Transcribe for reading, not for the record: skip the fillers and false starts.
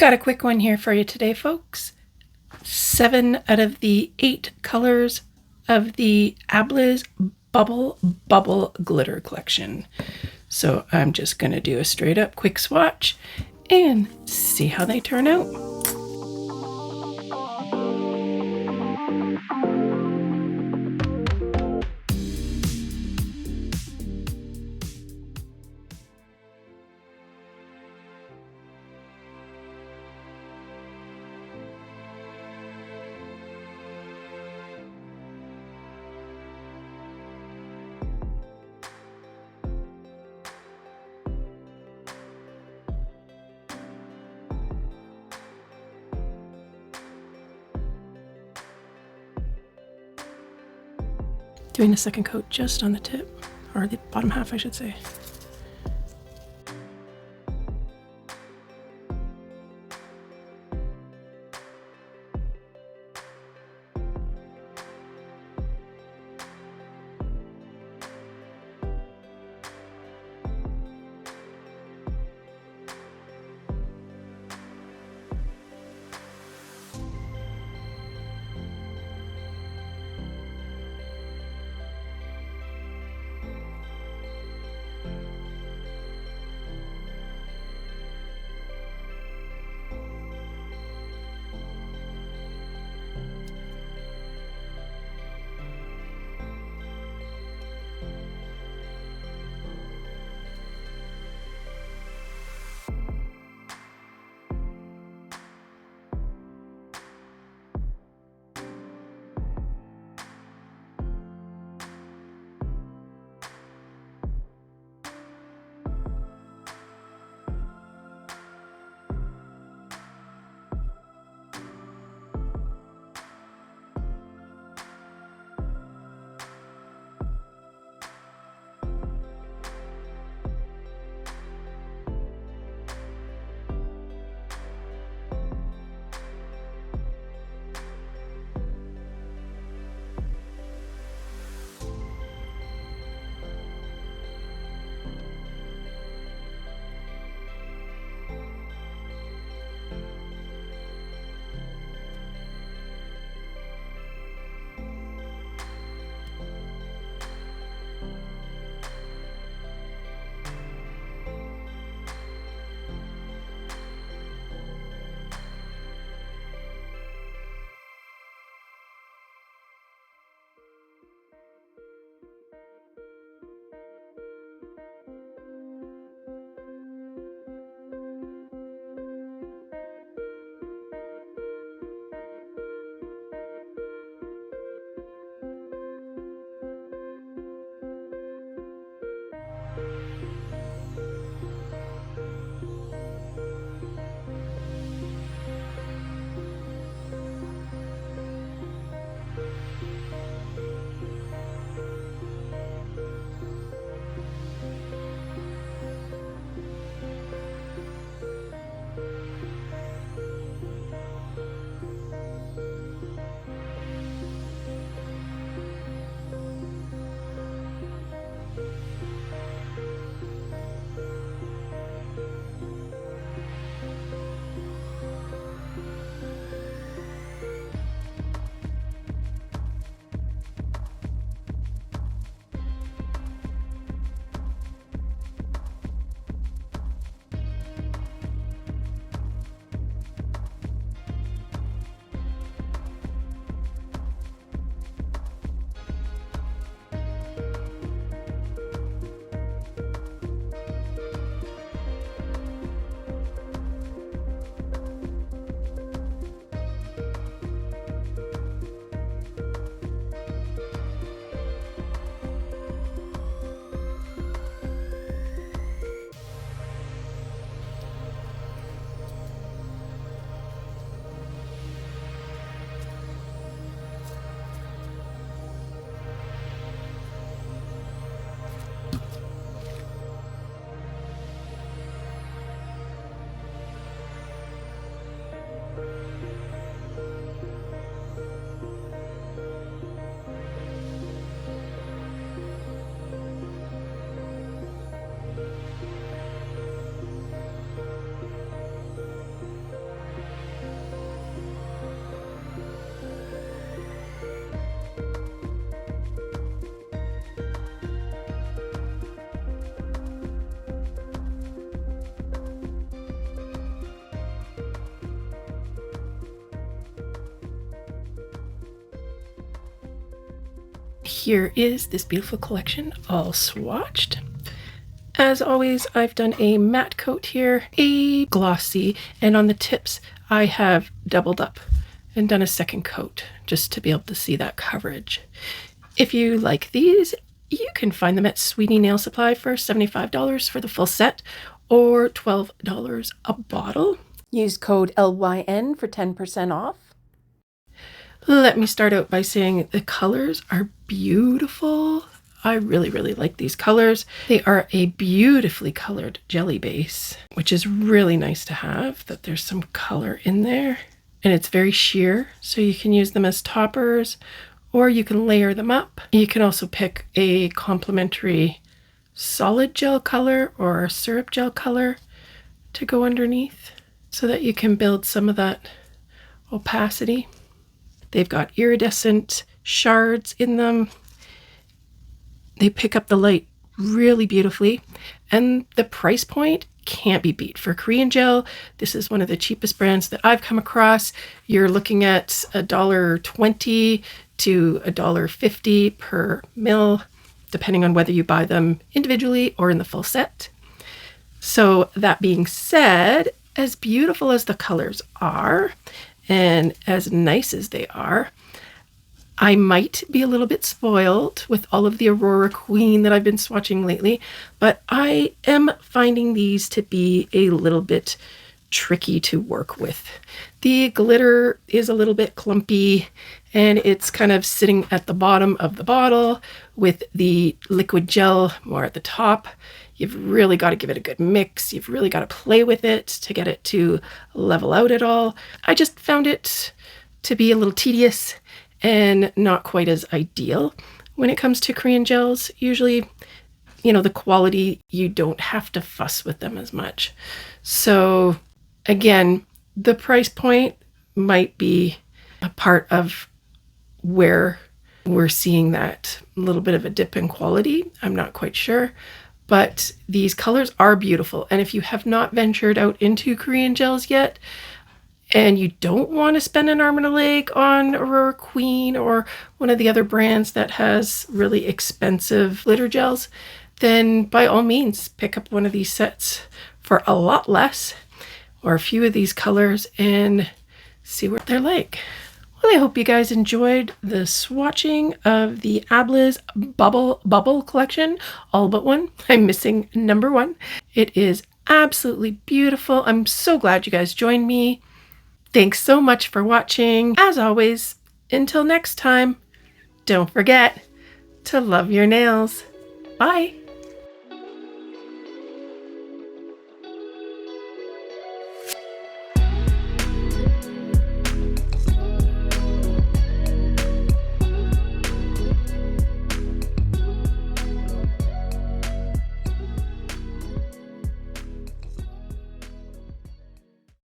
Got a quick one here for you today, folks. 7 out of the 8 colors of the Ablliz Bubble Glitter Collection. So I'm just going to do a straight up quick swatch and see how they turn out. Doing a second coat just on the tip, or the bottom half I should say. Here is this beautiful collection all swatched. As always, I've done a matte coat here, a glossy, and on the tips I have doubled up and done a second coat just to be able to see that coverage. If you like these, you can find them at Sweetie Nail Supply for $75 for the full set or $12 a bottle. Use code LYN for 10% off. Let me start out by saying the colors are beautiful. I really, really like these colors. They are a beautifully colored jelly base, which is really nice to have, that there's some color in there. And it's very sheer, so you can use them as toppers or you can layer them up. You can also pick a complementary solid gel color or a syrup gel color to go underneath so that you can build some of that opacity. They've got iridescent shards in them. They pick up the light really beautifully, and the price point can't be beat. For Korean gel, this is one of the cheapest brands that I've come across. You're looking at $1.20 to $1.50 per mil, depending on whether you buy them individually or in the full set. So that being said, as beautiful as the colors are and as nice as they are, I might be a little bit spoiled with all of the Aurora Queen that I've been swatching lately, but I am finding these to be a little bit tricky to work with. The glitter is a little bit clumpy and it's kind of sitting at the bottom of the bottle with the liquid gel more at the top. You've really got to give it a good mix. You've really got to play with it to get it to level out at all. I just found it to be a little tedious and not quite as ideal when it comes to Korean gels. Usually, the quality, you don't have to fuss with them as much. So again, the price point might be a part of where we're seeing that little bit of a dip in quality. I'm not quite sure, but these colors are beautiful. And if you have not ventured out into Korean gels yet, and you don't want to spend an arm and a leg on Aurora Queen or one of the other brands that has really expensive glitter gels, then by all means, pick up one of these sets for a lot less or a few of these colors and see what they're like. Well, I hope you guys enjoyed the swatching of the Ablliz Bubble collection, all but one. I'm missing number 1. It is absolutely beautiful. I'm so glad you guys joined me. Thanks so much for watching. As always, until next time, don't forget to love your nails. Bye.